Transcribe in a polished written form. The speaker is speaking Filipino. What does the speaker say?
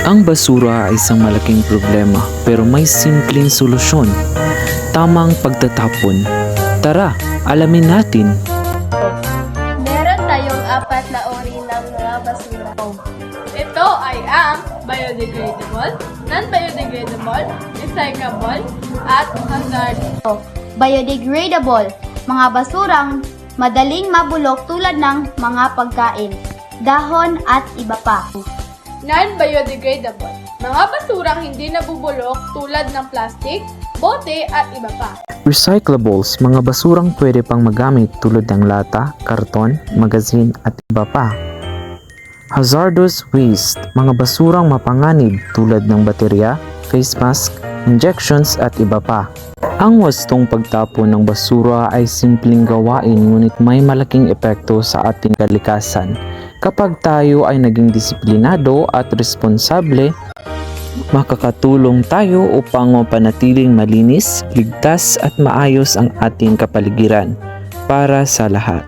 Ang basura ay isang malaking problema pero may simpleng solusyon. Tamang pagtatapon. Tara, alamin natin. Meron tayong 4 na uri ng mga basura. Ito ay ang biodegradable, non-biodegradable, recyclable, at hazardous. Biodegradable, mga basurang madaling mabulok tulad ng mga pagkain, dahon at iba pa. Non-biodegradable, mga basurang hindi nabubulok tulad ng plastic, bote at iba pa. Recyclables, mga basurang pwede pang magamit tulad ng lata, karton, magazine at iba pa. Hazardous waste, mga basurang mapanganib tulad ng baterya, face mask, injections at iba pa. Ang wastong pagtapon ng basura ay simpleng gawain ngunit may malaking epekto sa ating kalikasan. Kapag tayo ay naging disiplinado at responsable, makakatulong tayo upang mapanatiling malinis, ligtas at maayos ang ating kapaligiran para sa lahat.